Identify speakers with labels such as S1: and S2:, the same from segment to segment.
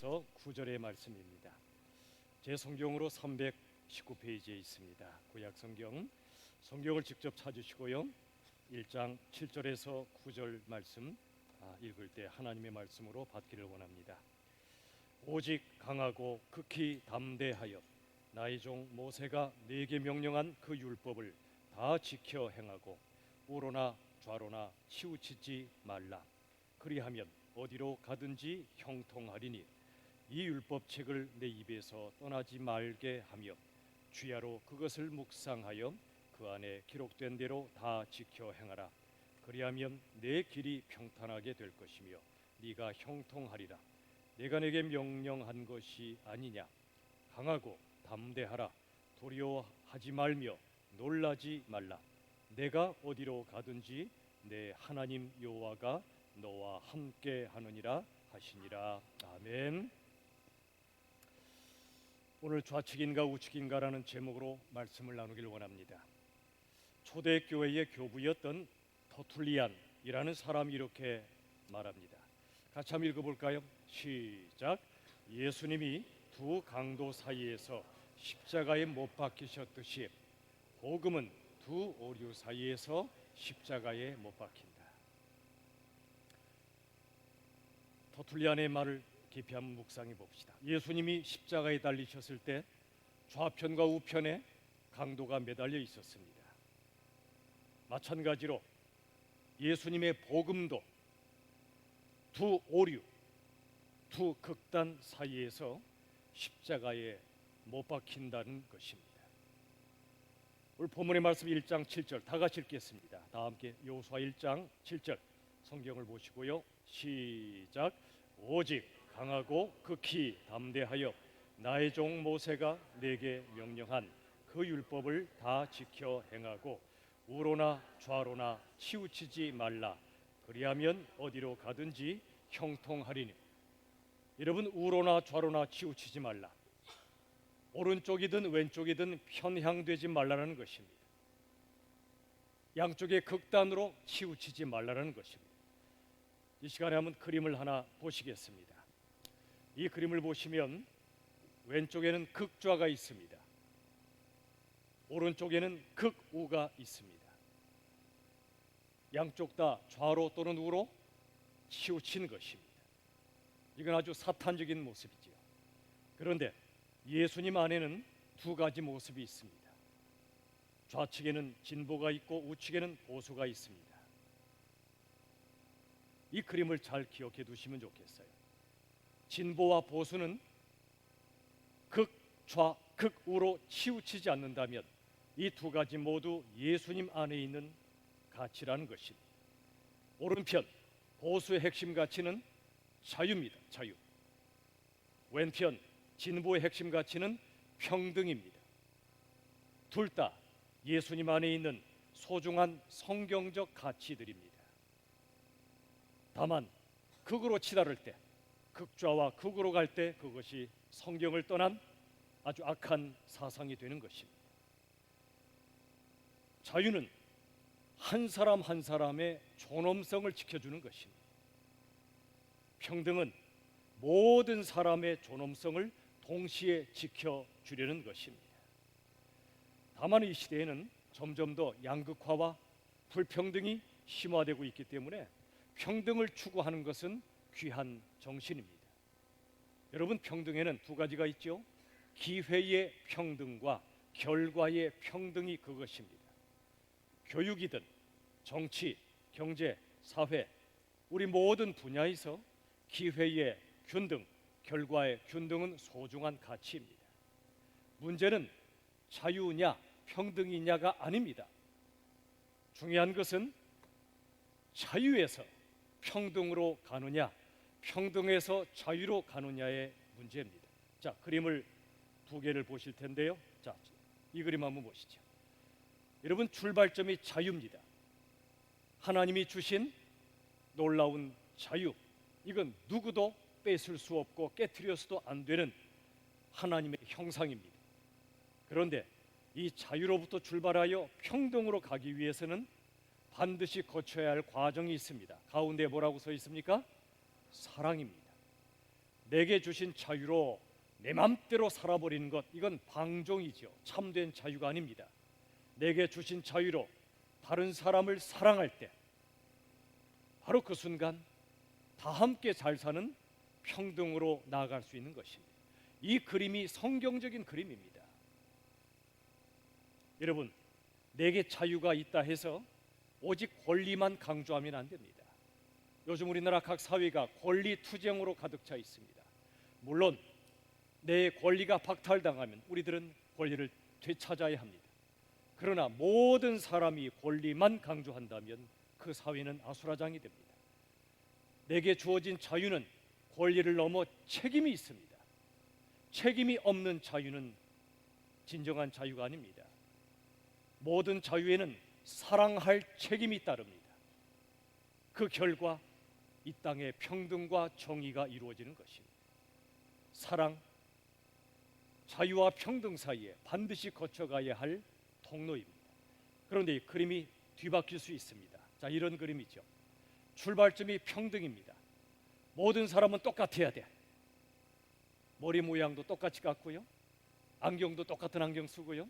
S1: 7절에서 9절의 말씀입니다. 제 성경으로 319페이지에 있습니다. 구약 성경을 직접 찾으시고요. 1장 7절에서 9절 말씀 읽을 때 하나님의 말씀으로 받기를 원합니다. 오직 강하고 극히 담대하여 나의 종 모세가 네게 명령한 그 율법을 다 지켜 행하고 우로나 좌로나 치우치지 말라. 그리하면 어디로 가든지 형통하리니 이 율법책을 내 입에서 떠나지 말게 하며 주야로 그것을 묵상하여 그 안에 기록된 대로 다 지켜 행하라. 그리하면 내 길이 평탄하게 될 것이며 네가 형통하리라. 내가 내게 명령한 것이 아니냐. 강하고 담대하라. 두려워하지 말며 놀라지 말라. 내가 어디로 가든지 내 하나님 여호와가 너와 함께 하느니라 하시니라. 아멘. 오늘 좌측인가 우측인가라는 제목으로 말씀을 나누길 원합니다. 초대교회의 교부였던 터툴리안이라는 사람이 이렇게 말합니다. 같이 한번 읽어볼까요? 시작. 예수님이 두 강도 사이에서 십자가에 못 박히셨듯이 복음은 두 오류 사이에서 십자가에 못 박힌다. 터툴리안의 말을 깊이 한번 묵상해 봅시다. 예수님이 십자가에 달리셨을 때 좌편과 우편에 강도가 매달려 있었습니다. 마찬가지로 예수님의 복음도 두 오류, 두 극단 사이에서 십자가에 못 박힌다는 것입니다. 오늘 본문의 말씀 1장 7절 다 같이 읽겠습니다. 다 함께 여호수아 1장 7절 성경을 보시고요. 시작. 오직 강하고 극히 담대하여 나의 종 모세가 내게 명령한 그 율법을 다 지켜 행하고 우로나 좌로나 치우치지 말라. 그리하면 어디로 가든지 형통하리니. 여러분, 우로나 좌로나 치우치지 말라. 오른쪽이든 왼쪽이든 편향되지 말라는 것입니다. 양쪽의 극단으로 치우치지 말라는 것입니다. 이 시간에 한번 그림을 하나 보시겠습니다. 이 그림을 보시면 왼쪽에는 극좌가 있습니다. 오른쪽에는 극우가 있습니다. 양쪽 다 좌로 또는 우로 치우친 것입니다. 이건 아주 사탄적인 모습이지요. 그런데 예수님 안에는 두 가지 모습이 있습니다. 좌측에는 진보가 있고 우측에는 보수가 있습니다. 이 그림을 잘 기억해 두시면 좋겠어요. 진보와 보수는 극좌, 극우로 치우치지 않는다면 이 두 가지 모두 예수님 안에 있는 가치라는 것입니다. 오른편 보수의 핵심 가치는 자유입니다. 자유. 왼편 진보의 핵심 가치는 평등입니다. 둘 다 예수님 안에 있는 소중한 성경적 가치들입니다. 다만 극으로 치달을 때, 극좌와 극으로 갈 때 그것이 성경을 떠난 아주 악한 사상이 되는 것입니다. 자유는 한 사람 한 사람의 존엄성을 지켜주는 것입니다. 평등은 모든 사람의 존엄성을 동시에 지켜주려는 것입니다. 다만 이 시대에는 점점 더 양극화와 불평등이 심화되고 있기 때문에 평등을 추구하는 것은 귀한 정신입니다. 여러분, 평등에는 두 가지가 있죠. 기회의 평등과 결과의 평등이 그것입니다. 교육이든 정치, 경제, 사회, 우리 모든 분야에서 기회의 균등, 결과의 균등은 소중한 가치입니다. 문제는 자유냐 평등이냐가 아닙니다. 중요한 것은 자유에서 평등으로 가느냐, 평등에서 자유로 가느냐의 문제입니다. 자, 그림을 두 개를 보실 텐데요. 자, 이 그림 한번 보시죠. 여러분, 출발점이 자유입니다. 하나님이 주신 놀라운 자유, 이건 누구도 뺏을 수 없고 깨트려서도 안 되는 하나님의 형상입니다. 그런데 이 자유로부터 출발하여 평등으로 가기 위해서는 반드시 거쳐야 할 과정이 있습니다. 가운데 뭐라고 써 있습니까? 사랑입니다. 내게 주신 자유로 내 맘대로 살아버리는 것, 이건 방종이죠. 참된 자유가 아닙니다. 내게 주신 자유로 다른 사람을 사랑할 때 바로 그 순간 다 함께 잘 사는 평등으로 나아갈 수 있는 것입니다. 이 그림이 성경적인 그림입니다. 여러분, 내게 자유가 있다 해서 오직 권리만 강조하면 안 됩니다. 요즘 우리나라 각 사회가 권리 투쟁으로 가득 차 있습니다. 물론 내 권리가 박탈당하면 우리들은 권리를 되찾아야 합니다. 그러나 모든 사람이 권리만 강조한다면 그 사회는 아수라장이 됩니다. 내게 주어진 자유는 권리를 넘어 책임이 있습니다. 책임이 없는 자유는 진정한 자유가 아닙니다. 모든 자유에는 사랑할 책임이 따릅니다. 그 결과 이 땅에 평등과 정의가 이루어지는 것입니다. 사랑, 자유와 평등 사이에 반드시 거쳐가야 할 통로입니다. 그런데 이 그림이 뒤바뀔 수 있습니다. 자, 이런 그림이죠. 출발점이 평등입니다. 모든 사람은 똑같아야 돼. 머리 모양도 똑같이 깎고요, 안경도 똑같은 안경 쓰고요,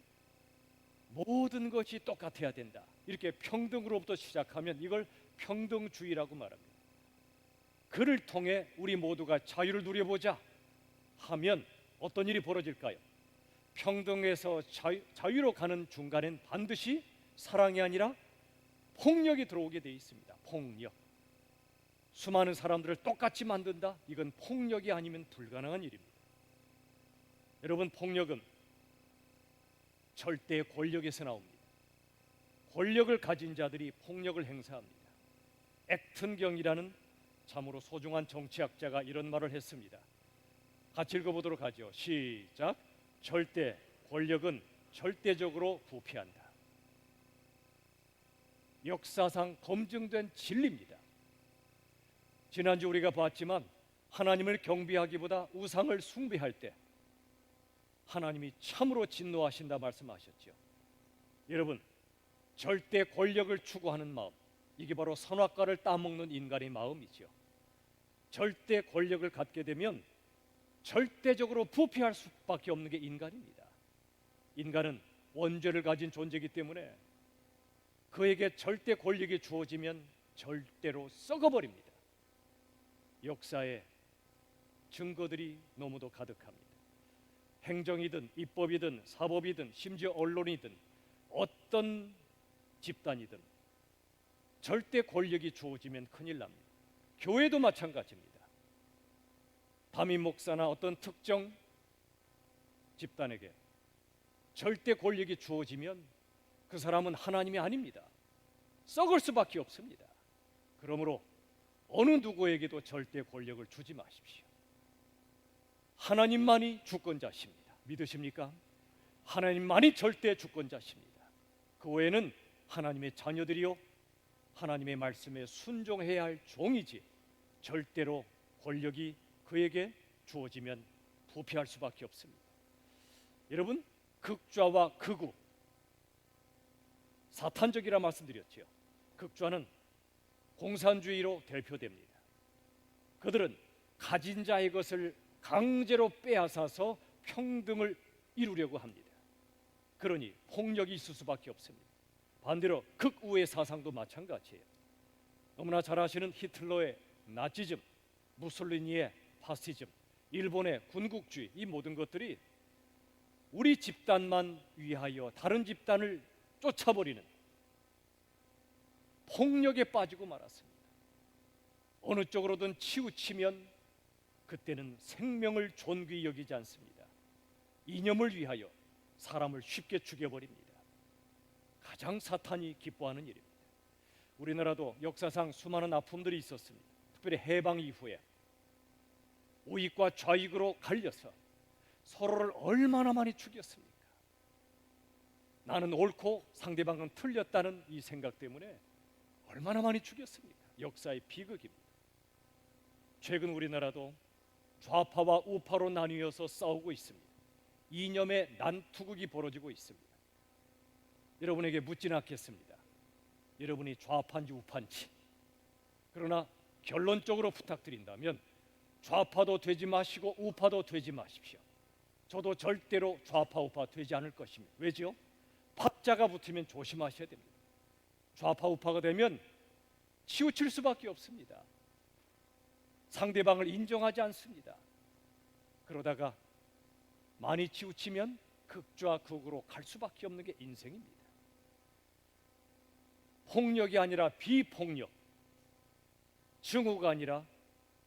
S1: 모든 것이 똑같아야 된다. 이렇게 평등으로부터 시작하면 이걸 평등주의라고 말합니다. 그를 통해 우리 모두가 자유를 누려보자 하면 어떤 일이 벌어질까요? 평등에서 자유로 가는 중간엔 반드시 사랑이 아니라 폭력이 들어오게 돼 있습니다. 폭력. 수많은 사람들을 똑같이 만든다? 이건 폭력이 아니면 불가능한 일입니다. 여러분, 폭력은 절대 권력에서 나옵니다. 권력을 가진 자들이 폭력을 행사합니다. 액튼경이라는 참으로 소중한 정치학자가 이런 말을 했습니다. 같이 읽어보도록 하죠. 시작. 절대 권력은 절대적으로 부패한다. 역사상 검증된 진리입니다. 지난주 우리가 봤지만 하나님을 경배하기보다 우상을 숭배할 때 하나님이 참으로 진노하신다 말씀하셨죠. 여러분, 절대 권력을 추구하는 마음, 이게 바로 선악과를 따먹는 인간의 마음이죠. 절대 권력을 갖게 되면 절대적으로 부패할 수밖에 없는 게 인간입니다. 인간은 원죄를 가진 존재이기 때문에 그에게 절대 권력이 주어지면 절대로 썩어버립니다. 역사에 증거들이 너무도 가득합니다. 행정이든 입법이든 사법이든 심지어 언론이든 어떤 집단이든 절대 권력이 주어지면 큰일 납니다. 교회도 마찬가지입니다. 담임 목사나 어떤 특정 집단에게 절대 권력이 주어지면 그 사람은 하나님이 아닙니다. 썩을 수밖에 없습니다. 그러므로 어느 누구에게도 절대 권력을 주지 마십시오. 하나님만이 주권자십니다. 믿으십니까? 하나님만이 절대 주권자십니다. 그 외에는 하나님의 자녀들이요, 하나님의 말씀에 순종해야 할 종이지 절대로 권력이 그에게 주어지면 부패할 수밖에 없습니다. 여러분, 극좌와 극우, 사탄적이라 말씀드렸죠. 극좌는 공산주의로 대표됩니다. 그들은 가진 자의 것을 강제로 빼앗아서 평등을 이루려고 합니다. 그러니 폭력이 있을 수밖에 없습니다. 반대로 극우의 사상도 마찬가지예요. 너무나 잘 아시는 히틀러의 나치즘, 무솔리니의 파시즘, 일본의 군국주의, 이 모든 것들이 우리 집단만 위하여 다른 집단을 쫓아버리는 폭력에 빠지고 말았습니다. 어느 쪽으로든 치우치면 그때는 생명을 존귀히 여기지 않습니다. 이념을 위하여 사람을 쉽게 죽여버립니다. 가장 사탄이 기뻐하는 일입니다. 우리나라도 역사상 수많은 아픔들이 있었습니다. 특별히 해방 이후에 우익과 좌익으로 갈려서 서로를 얼마나 많이 죽였습니까? 나는 옳고 상대방은 틀렸다는 이 생각 때문에 얼마나 많이 죽였습니까? 역사의 비극입니다. 최근 우리나라도 좌파와 우파로 나뉘어서 싸우고 있습니다. 이념의 난투극이 벌어지고 있습니다. 여러분에게 묻지는 않겠습니다. 여러분이 좌파인지 우파인지. 그러나 결론적으로 부탁드린다면 좌파도 되지 마시고 우파도 되지 마십시오. 저도 절대로 좌파 우파 되지 않을 것입니다. 왜죠? 박자가 붙으면 조심하셔야 됩니다. 좌파 우파가 되면 치우칠 수밖에 없습니다. 상대방을 인정하지 않습니다. 그러다가 많이 치우치면 극좌 극으로 갈 수밖에 없는 게 인생입니다. 폭력이 아니라 비폭력, 증오가 아니라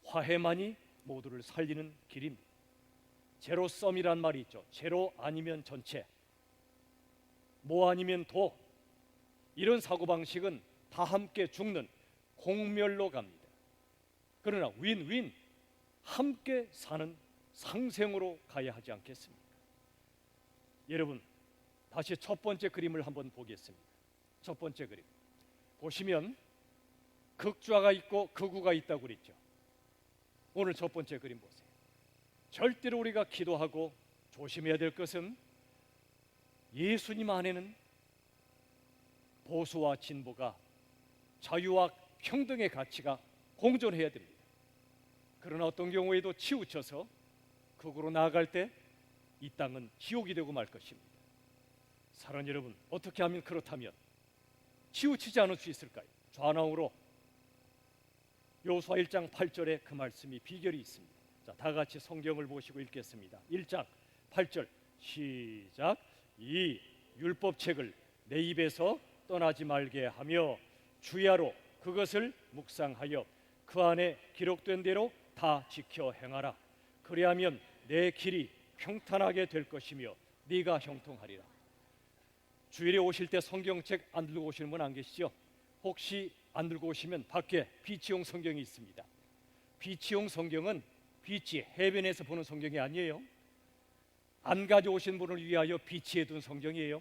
S1: 화해만이 모두를 살리는 길입니다. 제로섬이란 말이 있죠. 제로 아니면 전체, 모 아니면 도. 이런 사고방식은 다 함께 죽는 공멸로 갑니다. 그러나 윈윈, 함께 사는 상생으로 가야 하지 않겠습니까? 여러분, 다시 첫 번째 그림을 한번 보겠습니다. 첫 번째 그림 보시면 극좌가 있고 극우가 있다고 그랬죠. 오늘 첫 번째 그림 보세요. 절대로 우리가 기도하고 조심해야 될 것은 예수님 안에는 보수와 진보가, 자유와 평등의 가치가 공존해야 됩니다. 그러나 어떤 경우에도 치우쳐서 극으로 나아갈 때 이 땅은 지옥이 되고 말 것입니다. 사랑하는 여러분, 어떻게 하면 그렇다면 치우치지 않을 수 있을까요? 좌우로 여호수아 1장 8절에 그 말씀이 비결이 있습니다. 자, 다 같이 성경을 보시고 읽겠습니다. 1장 8절 시작. 이 율법책을 내 입에서 떠나지 말게 하며 주야로 그것을 묵상하여 그 안에 기록된 대로 다 지켜 행하라. 그리하면 내 길이 평탄하게 될 것이며 네가 형통하리라. 주일에 오실 때 성경책 안 들고 오시는 분 안 계시죠? 혹시 안 들고 오시면 밖에 비치용 성경이 있습니다. 비치용 성경은 비치, 해변에서 보는 성경이 아니에요. 안 가져오신 분을 위하여 비치해 둔 성경이에요.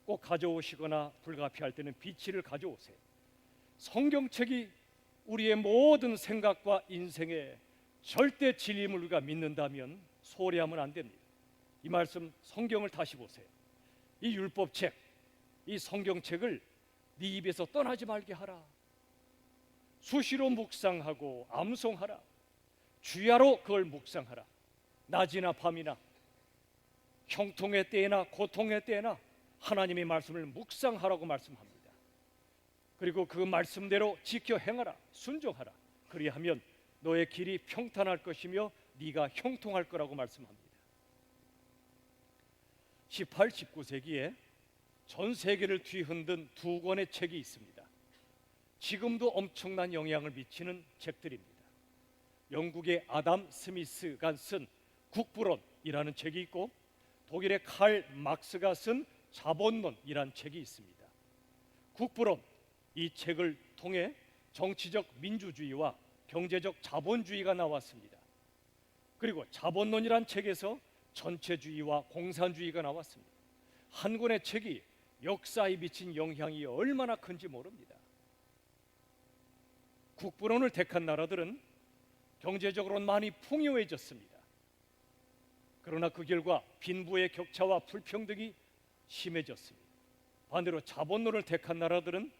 S1: 꼭 가져오시거나 불가피할 때는 비치를 가져오세요. 성경책이 우리의 모든 생각과 인생의 절대 진리임을 우리가 믿는다면 소홀히 하면 안 됩니다. 이 말씀 성경을 다시 보세요. 이 율법책, 이 성경책을 네 입에서 떠나지 말게 하라. 수시로 묵상하고 암송하라. 주야로 그걸 묵상하라. 낮이나 밤이나 형통의 때나 고통의 때나 하나님의 말씀을 묵상하라고 말씀합니다. 그리고 그 말씀대로 지켜 행하라. 순종하라. 그리하면 너의 길이 평탄할 것이며 네가 형통할 거라고 말씀합니다. 18, 19세기에 전 세계를 뒤흔든 두 권의 책이 있습니다. 지금도 엄청난 영향을 미치는 책들입니다. 영국의 아담 스미스가 쓴 국부론이라는 책이 있고 독일의 칼 막스가 쓴 자본론이라는 책이 있습니다. 국부론, 이 책을 통해 정치적 민주주의와 경제적 자본주의가 나왔습니다. 그리고 자본론이란 책에서 전체주의와 공산주의가 나왔습니다. 한 권의 책이 역사에 미친 영향이 얼마나 큰지 모릅니다. 국부론을 택한 나라들은 경제적으로는 많이 풍요해졌습니다. 그러나 그 결과 빈부의 격차와 불평등이 심해졌습니다. 반대로 자본론을 택한 나라들은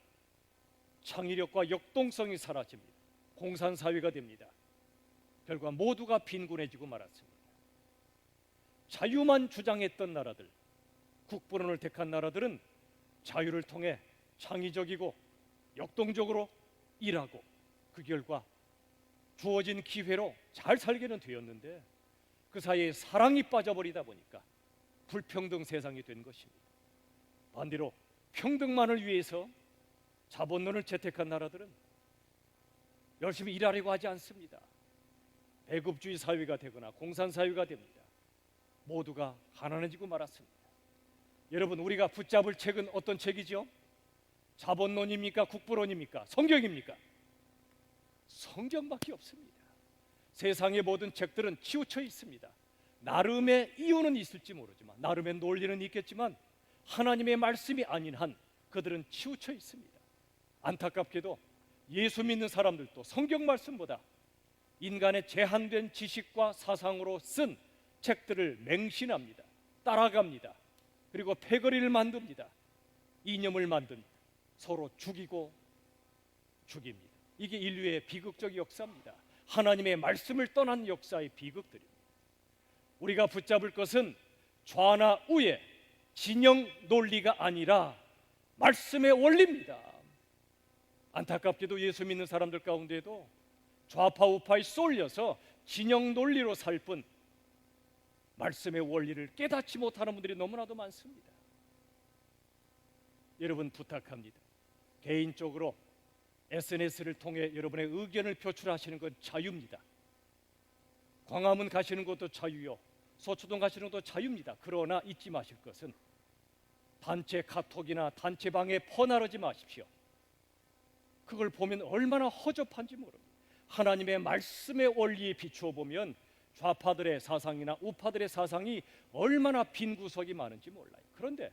S1: 창의력과 역동성이 사라집니다. 공산사회가 됩니다. 결과 모두가 빈곤해지고 말았습니다. 자유만 주장했던 나라들, 국부론을 택한 나라들은 자유를 통해 창의적이고 역동적으로 일하고 그 결과 주어진 기회로 잘 살게는 되었는데 그 사이에 사랑이 빠져버리다 보니까 불평등 세상이 된 것입니다. 반대로 평등만을 위해서 자본론을 채택한 나라들은 열심히 일하려고 하지 않습니다. 배급주의 사회가 되거나 공산사회가 됩니다. 모두가 가난해지고 말았습니다. 여러분, 우리가 붙잡을 책은 어떤 책이죠? 자본론입니까? 국부론입니까? 성경입니까? 성경밖에 없습니다. 세상의 모든 책들은 치우쳐 있습니다. 나름의 이유는 있을지 모르지만, 나름의 논리는 있겠지만 하나님의 말씀이 아닌 한 그들은 치우쳐 있습니다. 안타깝게도 예수 믿는 사람들도 성경 말씀보다 인간의 제한된 지식과 사상으로 쓴 책들을 맹신합니다. 따라갑니다. 그리고 패거리를 만듭니다. 이념을 만듭니다. 서로 죽이고 죽입니다. 이게 인류의 비극적 역사입니다. 하나님의 말씀을 떠난 역사의 비극들입니다. 우리가 붙잡을 것은 좌나 우의 진영 논리가 아니라 말씀의 원리입니다. 안타깝게도 예수 믿는 사람들 가운데도 좌파 우파에 쏠려서 진영 논리로 살 뿐 말씀의 원리를 깨닫지 못하는 분들이 너무나도 많습니다. 여러분 부탁합니다. 개인적으로 SNS를 통해 여러분의 의견을 표출하시는 건 자유입니다. 광화문 가시는 것도 자유요, 소초동 가시는 것도 자유입니다. 그러나 잊지 마실 것은 단체 카톡이나 단체방에 퍼나르지 마십시오. 그걸 보면 얼마나 허접한지 모릅니다. 하나님의 말씀의 원리에 비추어 보면 좌파들의 사상이나 우파들의 사상이 얼마나 빈 구석이 많은지 몰라요. 그런데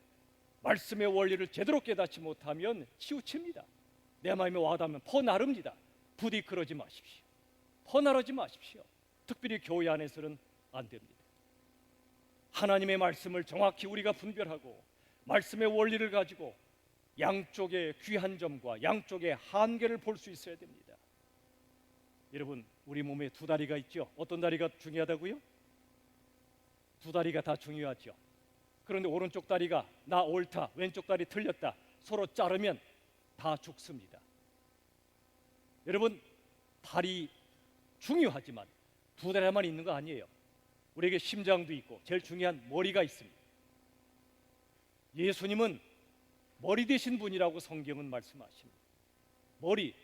S1: 말씀의 원리를 제대로 깨닫지 못하면 치우칩니다. 내 마음에 와닿으면 퍼나릅니다. 부디 그러지 마십시오. 퍼나르지 마십시오. 특별히 교회 안에서는 안 됩니다. 하나님의 말씀을 정확히 우리가 분별하고 말씀의 원리를 가지고 양쪽의 귀한 점과 양쪽의 한계를 볼 수 있어야 됩니다. 여러분, 우리 몸에 두 다리가 있죠. 어떤 다리가 중요하다고요? 두 다리가 다 중요하죠. 그런데 오른쪽 다리가 나 옳다, 왼쪽 다리 틀렸다 서로 자르면 다 죽습니다. 여러분, 다리 중요하지만 두 다리만 있는 거 아니에요. 우리에게 심장도 있고 제일 중요한 머리가 있습니다. 예수님은 머리 되신 분이라고 성경은 말씀하십니다. 머리,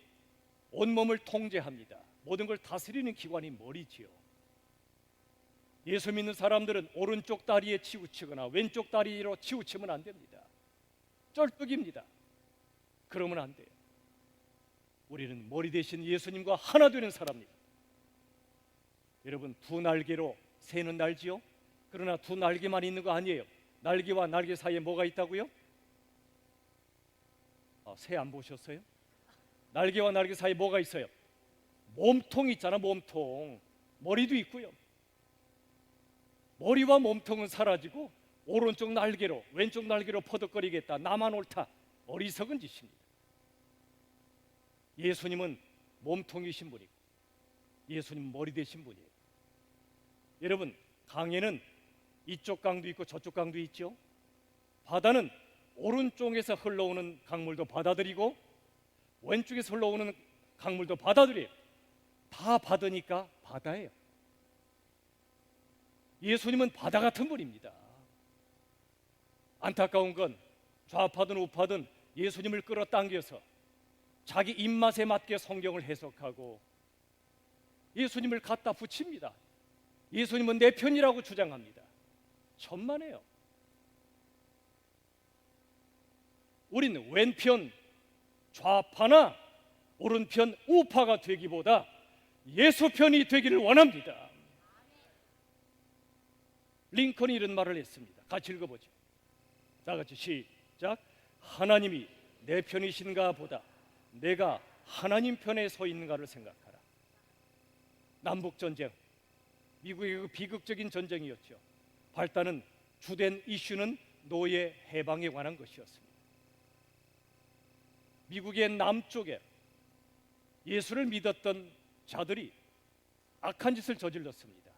S1: 온몸을 통제합니다. 모든 걸 다스리는 기관이 머리지요. 예수 믿는 사람들은 오른쪽 다리에 치우치거나 왼쪽 다리로 치우치면 안 됩니다. 쩔뚝입니다. 그러면 안 돼요. 우리는 머리 대신 예수님과 하나 되는 사람입니다. 여러분, 두 날개로 새는 날지요? 그러나 두 날개만 있는 거 아니에요. 날개와 날개 사이에 뭐가 있다고요? 새 안 보셨어요? 날개와 날개 사이에 뭐가 있어요? 몸통 있잖아, 몸통. 머리도 있고요. 머리와 몸통은 사라지고 오른쪽 날개로 왼쪽 날개로 퍼덕거리겠다, 나만 옳다, 어리석은 짓입니다. 예수님은 몸통이신 분이고 예수님 머리 되신 분이에요. 여러분, 강에는 이쪽 강도 있고 저쪽 강도 있죠. 바다는 오른쪽에서 흘러오는 강물도 받아들이고 왼쪽에서 흘러오는 강물도 받아들여요. 다 받으니까 바다예요. 예수님은 바다 같은 분입니다. 안타까운 건 좌파든 우파든 예수님을 끌어당겨서 자기 입맛에 맞게 성경을 해석하고 예수님을 갖다 붙입니다. 예수님은 내 편이라고 주장합니다. 천만에요. 우리는 왼편 좌파나 오른편 우파가 되기보다 예수 편이 되기를 원합니다. 링컨이 이런 말을 했습니다. 같이 읽어보죠. 다 같이 시작. 하나님이 내 편이신가 보다 내가 하나님 편에 서 있는가를 생각하라. 남북전쟁, 미국의 비극적인 전쟁이었죠. 발단은 주된 이슈는 노예 해방에 관한 것이었습니다. 미국의 남쪽에 예수를 믿었던 자들이 악한 짓을 저질렀습니다.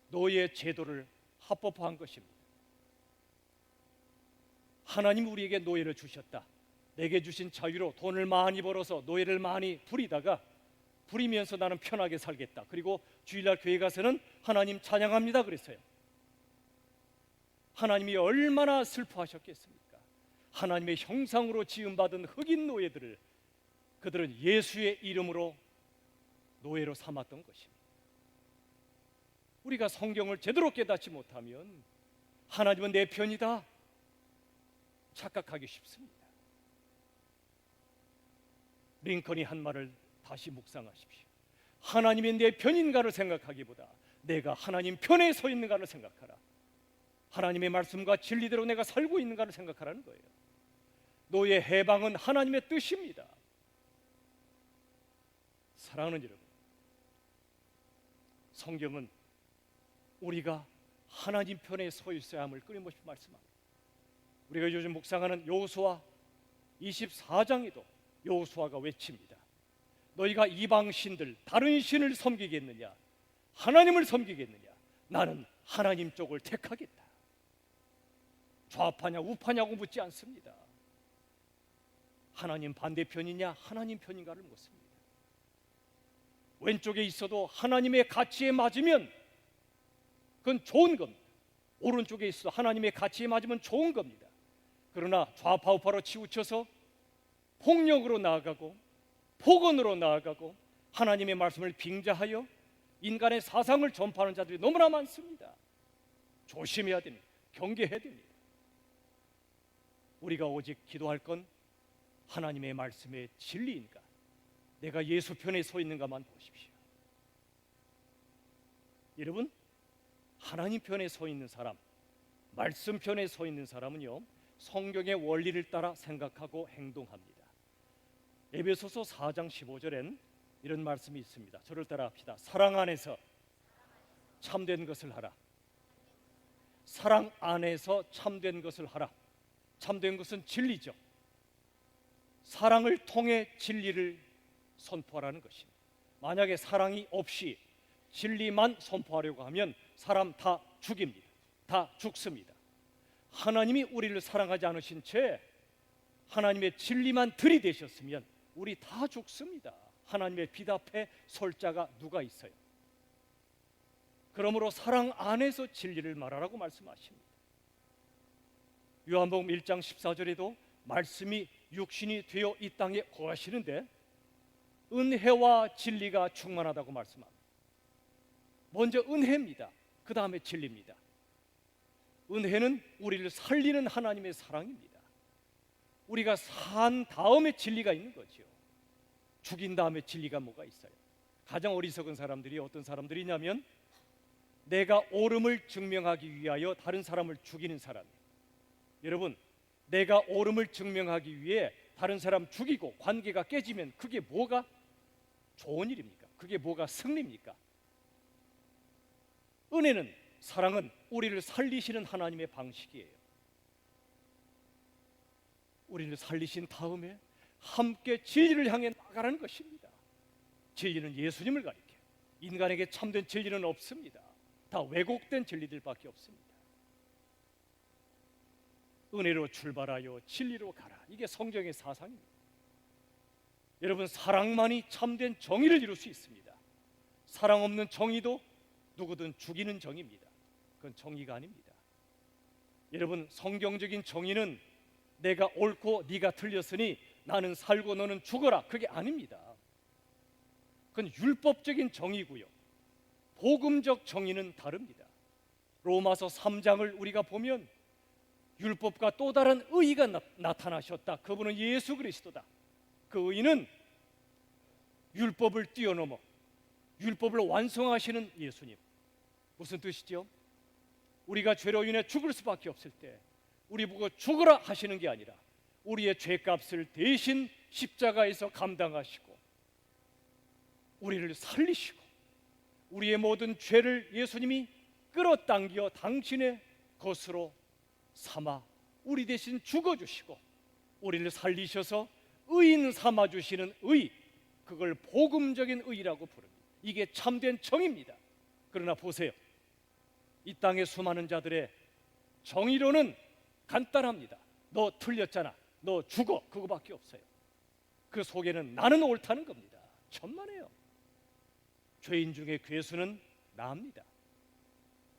S1: 노예 제도를 합법화한 것입니다. 하나님 우리에게 노예를 주셨다. 내게 주신 자유로 돈을 많이 벌어서 노예를 많이 부리다가 부리면서 나는 편하게 살겠다. 그리고 주일날 교회 가서는 하나님 찬양합니다 그랬어요. 하나님이 얼마나 슬퍼하셨겠습니까? 하나님의 형상으로 지음받은 흑인 노예들을 그들은 예수의 이름으로 노예로 삼았던 것입니다. 우리가 성경을 제대로 깨닫지 못하면 하나님은 내 편이다 착각하기 쉽습니다. 링컨이 한 말을 다시 묵상하십시오. 하나님이 내 편인가를 생각하기보다 내가 하나님 편에 서 있는가를 생각하라. 하나님의 말씀과 진리대로 내가 살고 있는가를 생각하라는 거예요. 노예 해방은 하나님의 뜻입니다. 사랑하는 여러분, 성경은 우리가 하나님 편에 서 있어야 함을 끊임없이 말씀합니다. 우리가 요즘 묵상하는 여호수아 24장에도 여호수아가 외칩니다. 너희가 이방 신들 다른 신을 섬기겠느냐 하나님을 섬기겠느냐? 나는 하나님 쪽을 택하겠다. 좌파냐 우파냐고 묻지 않습니다. 하나님 반대편이냐 하나님 편인가를 묻습니다. 왼쪽에 있어도 하나님의 가치에 맞으면 그건 좋은 겁니다. 오른쪽에 있어도 하나님의 가치에 맞으면 좋은 겁니다. 그러나 좌파 우파로 치우쳐서 폭력으로 나아가고 폭언으로 나아가고 하나님의 말씀을 빙자하여 인간의 사상을 전파하는 자들이 너무나 많습니다. 조심해야 됩니다. 경계해야 됩니다. 우리가 오직 기도할 건 하나님의 말씀의 진리인가, 내가 예수 편에 서 있는가만 보십시오. 여러분, 하나님 편에 서 있는 사람, 말씀 편에 서 있는 사람은요, 성경의 원리를 따라 생각하고 행동합니다. 에베소서 4장 15절엔 이런 말씀이 있습니다. 저를 따라 합시다. 사랑 안에서 참된 것을 하라. 사랑 안에서 참된 것을 하라. 참된 것은 진리죠. 사랑을 통해 진리를 선포하라는 것입니다. 만약에 사랑이 없이 진리만 선포하려고 하면 사람 다 죽입니다. 다 죽습니다. 하나님이 우리를 사랑하지 않으신 채 하나님의 진리만 들이대셨으면 우리 다 죽습니다. 하나님의 빛 앞에 설 자가 누가 있어요? 그러므로 사랑 안에서 진리를 말하라고 말씀하십니다. 요한복음 1장 14절에도 말씀이 육신이 되어 이 땅에 거하시는데 은혜와 진리가 충만하다고 말씀합니다. 먼저 은혜입니다. 그 다음에 진리입니다. 은혜는 우리를 살리는 하나님의 사랑입니다. 우리가 산 다음에 진리가 있는 거죠. 죽인 다음에 진리가 뭐가 있어요? 가장 어리석은 사람들이 어떤 사람들이냐면 내가 옳음을 증명하기 위하여 다른 사람을 죽이는 사람이에요. 여러분, 내가 옳음을 증명하기 위해 다른 사람 죽이고 관계가 깨지면 그게 뭐가 좋은 일입니까? 그게 뭐가 승리입니까? 은혜는, 사랑은 우리를 살리시는 하나님의 방식이에요. 우리를 살리신 다음에 함께 진리를 향해 나가라는 것입니다. 진리는 예수님을 가리켜요. 인간에게 참된 진리는 없습니다. 다 왜곡된 진리들밖에 없습니다. 은혜로 출발하여 진리로 가라. 이게 성경의 사상입니다. 여러분, 사랑만이 참된 정의를 이룰 수 있습니다. 사랑 없는 정의도 누구든 죽이는 정의입니다. 그건 정의가 아닙니다. 여러분, 성경적인 정의는 내가 옳고 네가 틀렸으니 나는 살고 너는 죽어라, 그게 아닙니다. 그건 율법적인 정의고요. 복음적 정의는 다릅니다. 로마서 3장을 우리가 보면 율법과 또 다른 의의가 나타나셨다. 그분은 예수 그리스도다. 그 의의는 율법을 뛰어넘어 율법을 완성하시는 예수님. 무슨 뜻이죠? 우리가 죄로 인해 죽을 수밖에 없을 때 우리 보고 죽으라 하시는 게 아니라 우리의 죄값을 대신 십자가에서 감당하시고 우리를 살리시고 우리의 모든 죄를 예수님이 끌어당겨 당신의 것으로 삼아 우리 대신 죽어주시고 우리를 살리셔서 의인 삼아주시는 의, 그걸 복음적인 의라고 부릅니다. 이게 참된 정의입니다. 그러나 보세요, 이 땅의 수많은 자들의 정의로는 간단합니다. 너 틀렸잖아, 너 죽어, 그거밖에 없어요. 그 속에는 나는 옳다는 겁니다. 천만에요. 죄인 중에 괴수는 나입니다.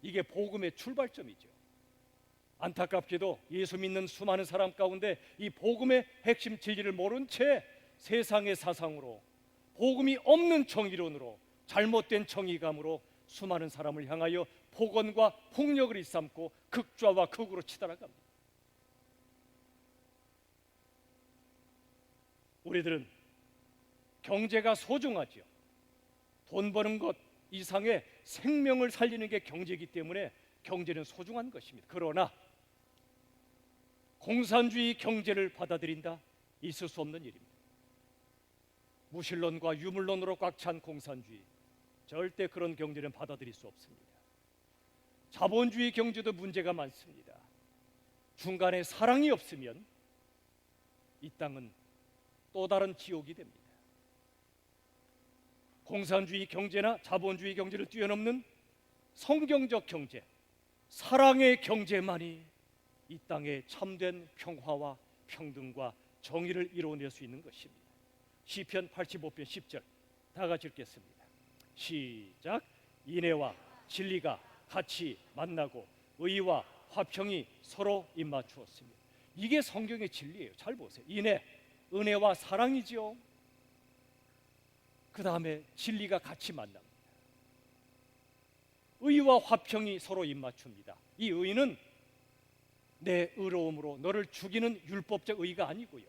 S1: 이게 복음의 출발점이죠. 안타깝게도 예수 믿는 수많은 사람 가운데 이 복음의 핵심 진리를 모른 채 세상의 사상으로, 복음이 없는 정의론으로, 잘못된 정의감으로 수많은 사람을 향하여 폭언과 폭력을 일삼고 극좌와 극으로 치달아갑니다. 우리들은 경제가 소중하죠. 돈 버는 것 이상의 생명을 살리는 게 경제이기 때문에 경제는 소중한 것입니다. 그러나 공산주의 경제를 받아들인다? 있을 수 없는 일입니다. 무신론과 유물론으로 꽉 찬 공산주의, 절대 그런 경제는 받아들일 수 없습니다. 자본주의 경제도 문제가 많습니다. 중간에 사랑이 없으면 이 땅은 또 다른 지옥이 됩니다. 공산주의 경제나 자본주의 경제를 뛰어넘는 성경적 경제, 사랑의 경제만이 이 땅에 참된 평화와 평등과 정의를 이루어낼 수 있는 것입니다. 시편 85편 10절 다 같이 읽겠습니다. 시작. 인애와 진리가 같이 만나고 의와 화평이 서로 입맞추었으며. 이게 성경의 진리예요. 잘 보세요. 인애, 은혜와 사랑이죠. 그 다음에 진리가 같이 만납니다. 의와 화평이 서로 입맞춥니다. 이 의는 내 의로움으로 너를 죽이는 율법적 의가 아니고요,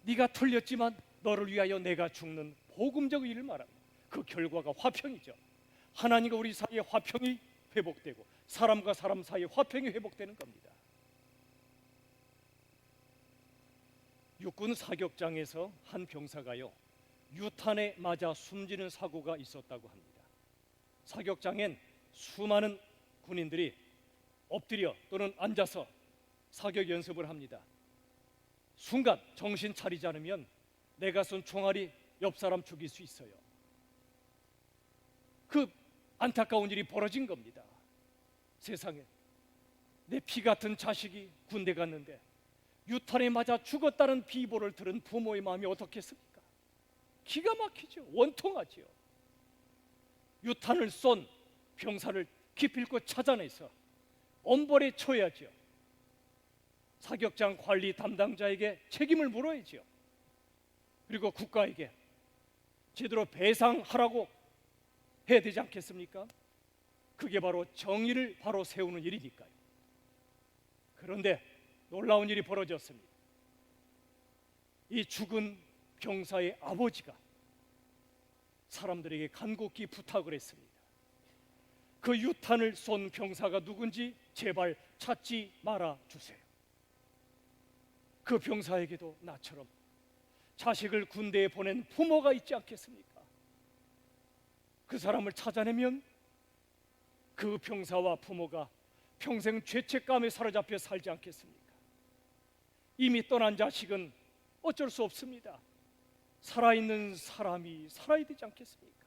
S1: 네가 틀렸지만 너를 위하여 내가 죽는 복음적 의를 말합니다. 그 결과가 화평이죠. 하나님과 우리 사이에 화평이 회복되고 사람과 사람 사이에 화평이 회복되는 겁니다. 육군 사격장에서 한 병사가요, 유탄에 맞아 숨지는 사고가 있었다고 합니다. 사격장엔 수많은 군인들이 엎드려 또는 앉아서 사격 연습을 합니다. 순간 정신 차리지 않으면 내가 쏜 총알이 옆 사람 죽일 수 있어요. 그 안타까운 일이 벌어진 겁니다. 세상에 내 피 같은 자식이 군대 갔는데 유탄에 맞아 죽었다는 비보를 들은 부모의 마음이 어떻겠습니까? 기가 막히죠. 원통하지요. 유탄을 쏜 병사를 기필코 찾아내서 엄벌에 처해야죠. 사격장 관리 담당자에게 책임을 물어야죠. 그리고 국가에게 제대로 배상하라고 해야 되지 않겠습니까? 그게 바로 정의를 바로 세우는 일이니까요. 그런데 놀라운 일이 벌어졌습니다. 이 죽은 병사의 아버지가 사람들에게 간곡히 부탁을 했습니다. 그 유탄을 쏜 병사가 누군지 제발 찾지 말아 주세요. 그 병사에게도 나처럼 자식을 군대에 보낸 부모가 있지 않겠습니까? 그 사람을 찾아내면 그 병사와 부모가 평생 죄책감에 사로잡혀 살지 않겠습니까? 이미 떠난 자식은 어쩔 수 없습니다. 살아있는 사람이 살아야 되지 않겠습니까?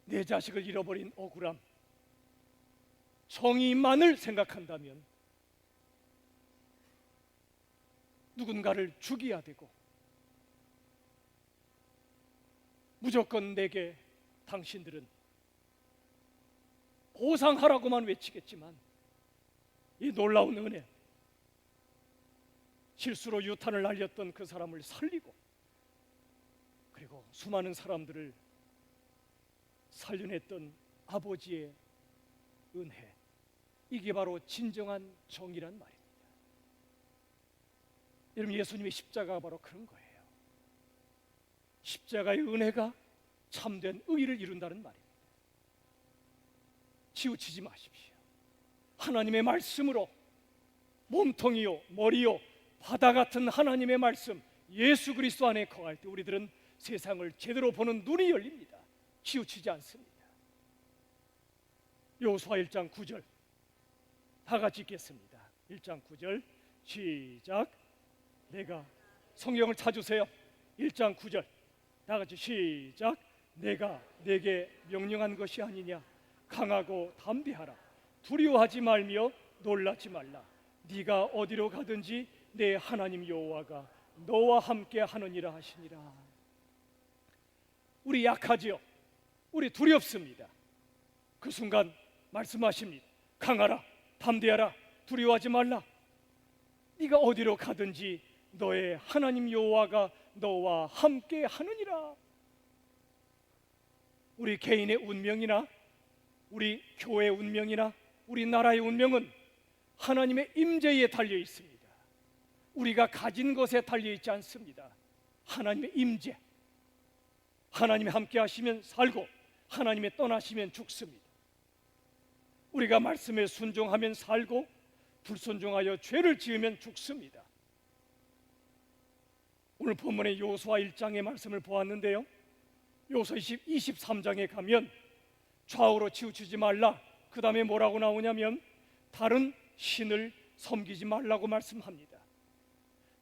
S1: 내 자식을 잃어버린 억울함, 정의만을 생각한다면 누군가를 죽여야 되고 무조건 내게 당신들은 보상하라고만 외치겠지만 이 놀라운 은혜, 실수로 유탄을 날렸던 그 사람을 살리고 그리고 수많은 사람들을 살려냈던 아버지의 은혜, 이게 바로 진정한 정의란 말입니다. 여러분, 예수님의 십자가가 바로 그런 거예요. 십자가의 은혜가 참된 의를 이룬다는 말입니다. 치우치지 마십시오. 하나님의 말씀으로 몸통이요 머리요 바다 같은 하나님의 말씀 예수 그리스도 안에 거할 때 우리들은 세상을 제대로 보는 눈이 열립니다. 치우치지 않습니다. 여호수아 1장 9절 다 같이 읽겠습니다. 1장 9절 시작. 내가 성경을 찾으세요. 1장 9절 다 같이 시작. 내가 내게 명령한 것이 아니냐. 강하고 담대하라. 두려워하지 말며 놀라지 말라. 네가 어디로 가든지 내 하나님 여호와가 너와 함께 하느니라 하시니라. 우리 약하지요. 우리 두렵습니다. 그 순간 말씀하십니다. 강하라, 담대하라, 두려워하지 말라. 네가 어디로 가든지 너의 하나님 여호와가 너와 함께 하느니라. 우리 개인의 운명이나 우리 교회의 운명이나 우리 나라의 운명은 하나님의 임재에 달려 있습니다. 우리가 가진 것에 달려 있지 않습니다. 하나님의 임재, 하나님이 함께 하시면 살고 하나님이 떠나시면 죽습니다. 우리가 말씀에 순종하면 살고 불순종하여 죄를 지으면 죽습니다. 오늘 본문의 여호수아 1장의 말씀을 보았는데요, 여호수아 23장에 가면 좌우로 치우치지 말라, 그 다음에 뭐라고 나오냐면 다른 신을 섬기지 말라고 말씀합니다.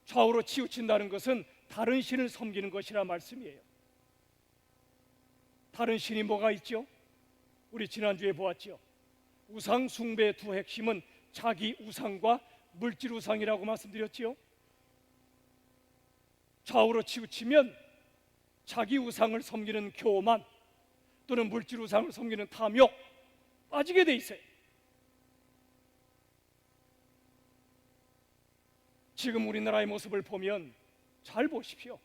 S1: 좌우로 치우친다는 것은 다른 신을 섬기는 것이라 말씀이에요. 다른 신이 뭐가 있죠? 우리 지난주에 보았죠. 우상 숭배의 두 핵심은 자기 우상과 물질 우상이라고 말씀드렸지요. 좌우로 치우치면 자기 우상을 섬기는 교만 또는 물질 우상을 섬기는 탐욕 빠지게 돼 있어요. 지금 우리나라의 모습을 보면 잘 보십시오.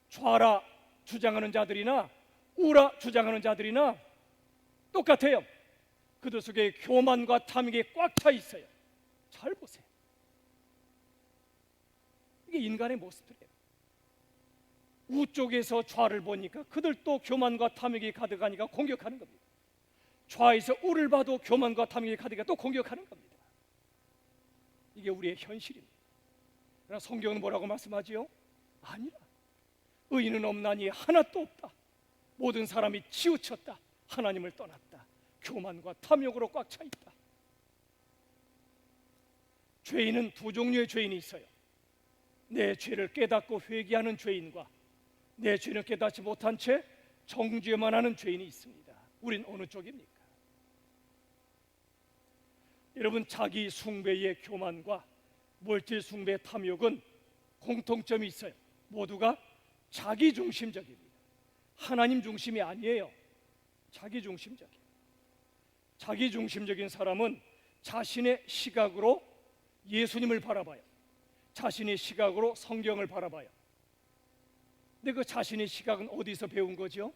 S1: 좌라 주장하는 자들이나 우라 주장하는 자들이나 똑같아요. 그들 속에 교만과 탐욕이 꽉 차 있어요. 잘 보세요. 이게 인간의 모습들이에요. 우쪽에서 좌를 보니까 그들도 교만과 탐욕이 가득하니까 공격하는 겁니다. 좌에서 우를 봐도 교만과 탐욕이 가득하니까 또 공격하는 겁니다. 이게 우리의 현실입니다. 그러나 성경은 뭐라고 말씀하지요? 아니라 의인은 없나니 하나도 없다. 모든 사람이 치우쳤다. 하나님을 떠났다. 교만과 탐욕으로 꽉 차 있다. 죄인은 두 종류의 죄인이 있어요. 내 죄를 깨닫고 회개하는 죄인과 내 죄를 깨닫지 못한 채 정죄만 하는 죄인이 있습니다. 우린 어느 쪽입니까? 여러분, 자기 숭배의 교만과 물질 숭배의 탐욕은 공통점이 있어요. 모두가 자기 중심적입니다. 하나님 중심이 아니에요. 자기 중심적이에요. 자기 중심적인 사람은 자신의 시각으로 예수님을 바라봐요. 자신의 시각으로 성경을 바라봐요. 근데 그 자신의 시각은 어디서 배운 거죠?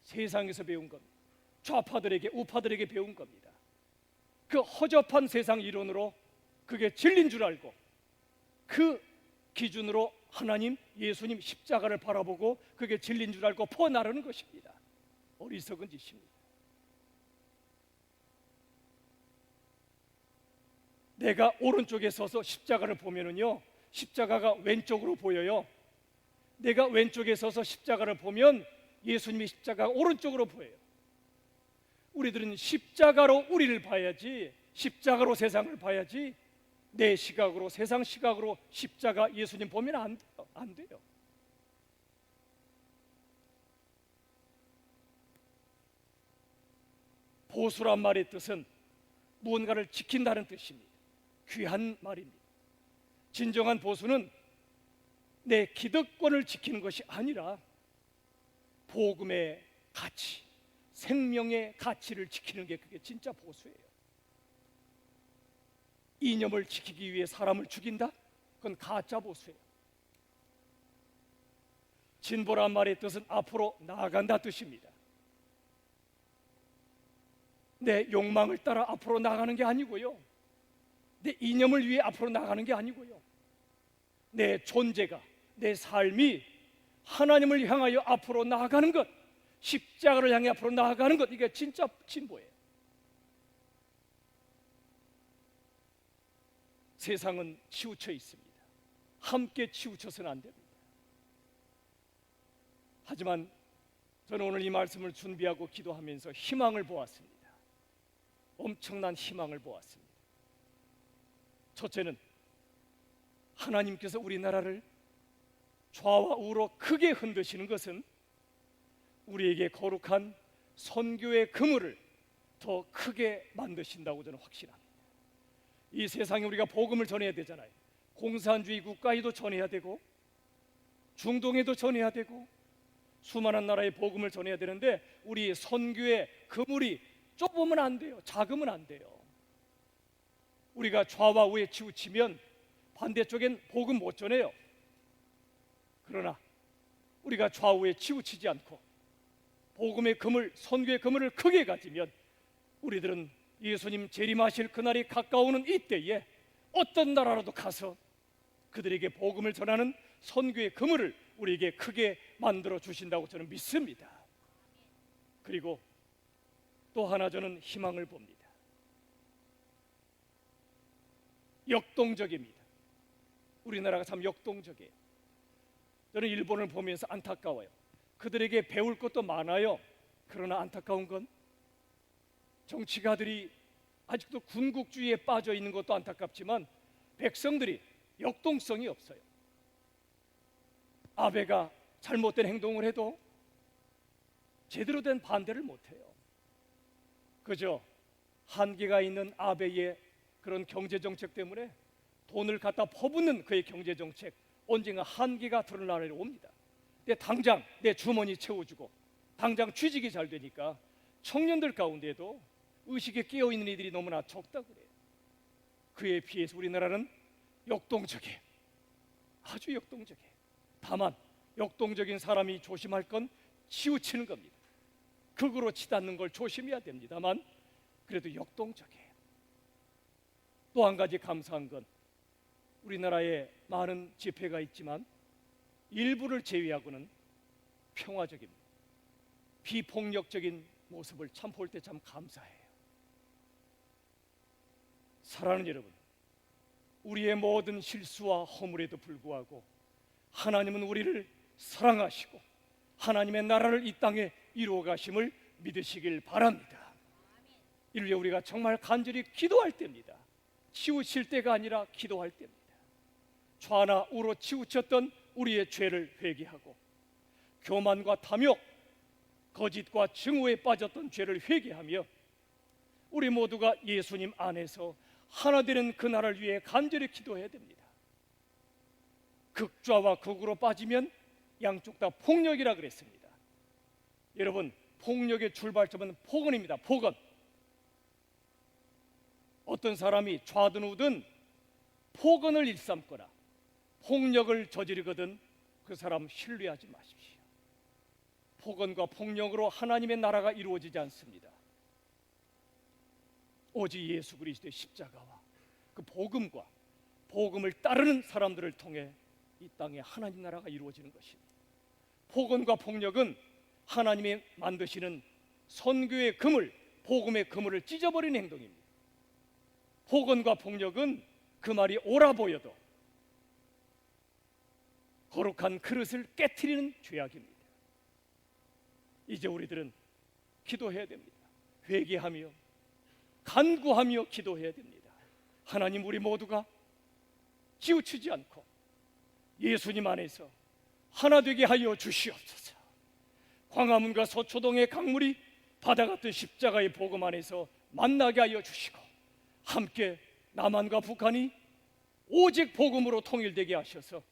S1: 세상에서 배운 겁니다. 좌파들에게 우파들에게 배운 겁니다. 그 허접한 세상 이론으로 그게 진리인 줄 알고 그 기준으로 하나님, 예수님, 십자가를 바라보고 그게 진리인 줄 알고 퍼나르는 것입니다. 어리석은 짓입니다. 내가 오른쪽에 서서 십자가를 보면은요, 십자가가 왼쪽으로 보여요. 내가 왼쪽에 서서 십자가를 보면 예수님의 십자가가 오른쪽으로 보여요. 우리들은 십자가로 우리를 봐야지, 십자가로 세상을 봐야지, 내 시각으로, 세상 시각으로 십자가 예수님 보면 안 돼요. 안 돼요. 보수란 말의 뜻은 무언가를 지킨다는 뜻입니다. 귀한 말입니다. 진정한 보수는 내 기득권을 지키는 것이 아니라 복음의 가치, 생명의 가치를 지키는 게 그게 진짜 보수예요. 이념을 지키기 위해 사람을 죽인다? 그건 가짜 보수예요. 진보란 말의 뜻은 앞으로 나아간다 뜻입니다. 내 욕망을 따라 앞으로 나가는 게 아니고요, 내 이념을 위해 앞으로 나가는 게 아니고요, 내 존재가, 내 삶이 하나님을 향하여 앞으로 나아가는 것, 십자가를 향해 앞으로 나아가는 것, 이게 진짜 진보예요. 세상은 치우쳐 있습니다. 함께 치우쳐서는 안 됩니다. 하지만 저는 오늘 이 말씀을 준비하고 기도하면서 희망을 보았습니다. 엄청난 희망을 보았습니다. 첫째는 하나님께서 우리나라를 좌와 우로 크게 흔드시는 것은 우리에게 거룩한 선교의 그물을 더 크게 만드신다고 저는 확신합니다. 이 세상에 우리가 복음을 전해야 되잖아요. 공산주의 국가에도 전해야 되고 중동에도 전해야 되고 수많은 나라에 복음을 전해야 되는데 우리 선교의 그물이 좁으면 안 돼요. 작으면 안 돼요. 우리가 좌와 우에 치우치면 반대쪽엔 복음 못 전해요. 그러나 우리가 좌우에 치우치지 않고 복음의 그물, 선교의 그물을 크게 가지면 우리들은 예수님 재림하실 그날이 가까우는 이때에 어떤 나라라도 가서 그들에게 복음을 전하는 선교의 그물을 우리에게 크게 만들어 주신다고 저는 믿습니다. 그리고 또 하나 저는 희망을 봅니다. 역동적입니다. 우리나라가 참 역동적이에요. 저는 일본을 보면서 안타까워요. 그들에게 배울 것도 많아요. 그러나 안타까운 건 정치가들이 아직도 군국주의에 빠져 있는 것도 안타깝지만 백성들이 역동성이 없어요. 아베가 잘못된 행동을 해도 제대로 된 반대를 못해요. 그저 한계가 있는 아베의 그런 경제정책 때문에 돈을 갖다 퍼붓는 그의 경제정책, 언젠가 한계가 드러나려 옵니다. 근데 당장 내 주머니 채워주고 당장 취직이 잘 되니까 청년들 가운데도 의식에 깨어있는 이들이 너무나 적다 그래요. 그에 비해서 우리나라는 역동적이에요. 아주 역동적이에요. 다만 역동적인 사람이 조심할 건 치우치는 겁니다. 극으로 치닫는 걸 조심해야 됩니다만 그래도 역동적이에요. 또 한 가지 감사한 건 우리나라에 많은 집회가 있지만 일부를 제외하고는 평화적입니다. 비폭력적인 모습을 참 볼 때 참 감사해요. 사랑하는 여러분, 우리의 모든 실수와 허물에도 불구하고 하나님은 우리를 사랑하시고 하나님의 나라를 이 땅에 이루어 가심을 믿으시길 바랍니다. 이를 위해 우리가 정말 간절히 기도할 때입니다. 치우칠 때가 아니라 기도할 때입니다. 좌나 우로 치우쳤던 우리의 죄를 회개하고 교만과 탐욕, 거짓과 증오에 빠졌던 죄를 회개하며 우리 모두가 예수님 안에서 하나 되는 그 나라를 위해 간절히 기도해야 됩니다. 극좌와 극으로 빠지면 양쪽 다 폭력이라 그랬습니다. 여러분, 폭력의 출발점은 폭언입니다. 폭언. 어떤 사람이 좌든 우든 폭언을 일삼거나 폭력을 저지르거든 그 사람 신뢰하지 마십시오. 폭언과 폭력으로 하나님의 나라가 이루어지지 않습니다. 오직 예수 그리스도의 십자가와 그 복음과 복음을 따르는 사람들을 통해 이 땅에 하나님 나라가 이루어지는 것입니다. 폭언과 폭력은 하나님이 만드시는 선교의 그물, 복음의 그물을 찢어버리는 행동입니다. 폭언과 폭력은 그 말이 옳아 보여도 거룩한 그릇을 깨트리는 죄악입니다. 이제 우리들은 기도해야 됩니다. 회개하며 간구하며 기도해야 됩니다. 하나님, 우리 모두가 치우치지 않고 예수님 안에서 하나 되게 하여 주시옵소서. 광화문과 서초동의 강물이 바다 같은 십자가의 복음 안에서 만나게 하여 주시고 함께 남한과 북한이 오직 복음으로 통일되게 하셔서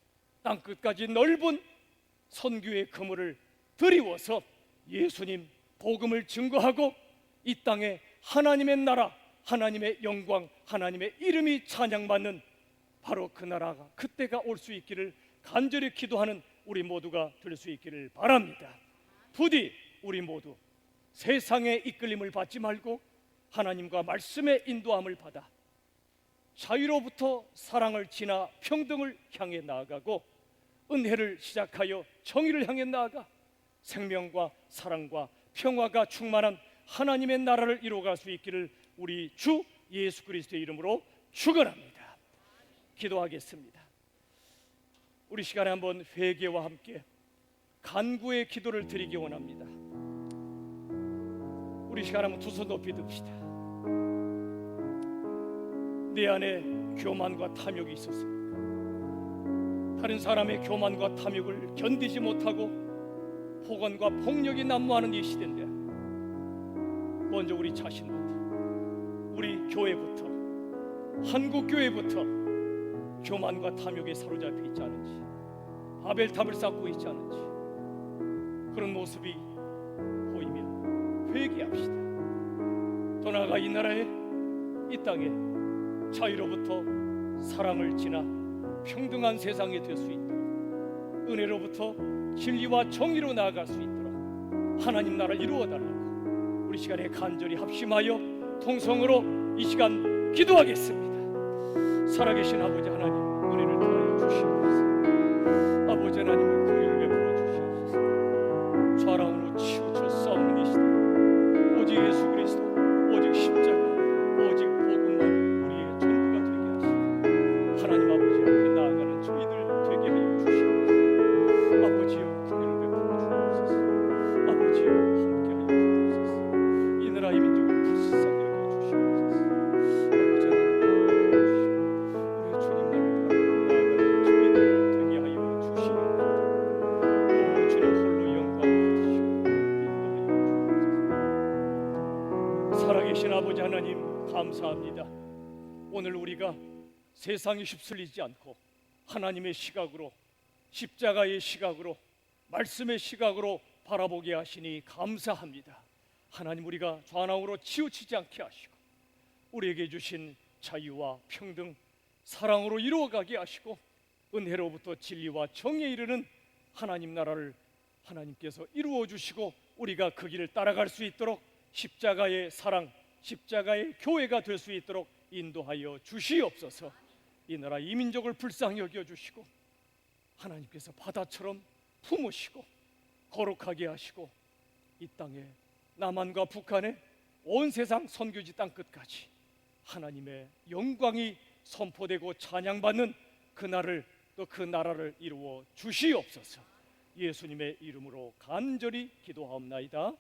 S1: 땅끝까지 넓은 선교의 그물을 드리워서 예수님 복음을 증거하고 이 땅에 하나님의 나라, 하나님의 영광, 하나님의 이름이 찬양받는 바로 그 나라가 그때가 올 수 있기를 간절히 기도하는 우리 모두가 될 수 있기를 바랍니다. 부디 우리 모두 세상의 이끌림을 받지 말고 하나님과 말씀의 인도함을 받아 자유로부터 사랑을 지나 평등을 향해 나아가고 은혜를 시작하여 정의를 향해 나아가 생명과 사랑과 평화가 충만한 하나님의 나라를 이루어갈 수 있기를 우리 주 예수 그리스도의 이름으로 축원합니다. 기도하겠습니다. 우리 시간에 한번 회개와 함께 간구의 기도를 드리기 원합니다. 우리 시간에 한번 두 손 높이 듭시다. 내 안에 교만과 탐욕이 있었습니까? 다른 사람의 교만과 탐욕을 견디지 못하고 폭언과 폭력이 난무하는 이 시대인데 먼저 우리 자신부터, 우리 교회부터, 한국교회부터 교만과 탐욕에 사로잡혀 있지 않은지, 바벨탑을 쌓고 있지 않은지 그런 모습이 보이면 회개합시다. 더 나아가 이 나라에, 이 땅에 자유로부터 사랑을 지나 평등한 세상이 될 수 있도록, 은혜로부터 진리와 정의로 나아갈 수 있도록 하나님 나라를 이루어 달라고 우리 시간에 간절히 합심하여 통성으로 이 시간 기도하겠습니다. 살아계신 아버지 하나님, 은혜를 더하여 주시옵소서. 아버지 하나님, 긍휼을 베풀어 주시옵소서. 좌랑으로 치우쳐 싸우는 이 시대, 오직 예수 그리스도, 오직 십자가, 오직 복음만 우리의 전부가 되게 하시고 하나님 아버지 앞에 나아가는 저희들 되게 하여 주시옵소서. 아버지여, 긍휼을 베풀어 주옵소서. 아버지여, 함께 하여 주옵소서. 이 나라의 민족을 불쌍히 여겨 주시옵소서. 아버지 하나님, 우리 주님만을 바라보고 나아가는 저희들 되게 하여 주시옵소서. 살아계신 아버지 하나님 감사합니다. 오늘 우리가 세상에 휩쓸리지 않고 하나님의 시각으로, 십자가의 시각으로, 말씀의 시각으로 바라보게 하시니 감사합니다. 하나님, 우리가 좌우로 치우치지 않게 하시고 우리에게 주신 자유와 평등, 사랑으로 이루어가게 하시고 은혜로부터 진리와 정의에 이르는 하나님 나라를 하나님께서 이루어 주시고 우리가 그 길을 따라갈 수 있도록 십자가의 사랑, 십자가의 교회가 될 수 있도록 인도하여 주시옵소서. 이 나라 이 민족을 불쌍히 여겨주시고 하나님께서 바다처럼 품으시고 거룩하게 하시고 이 땅에 남한과 북한에 온 세상 선교지 땅 끝까지 하나님의 영광이 선포되고 찬양받는 그날을, 또 그 나라를 이루어 주시옵소서. 예수님의 이름으로 간절히 기도하옵나이다.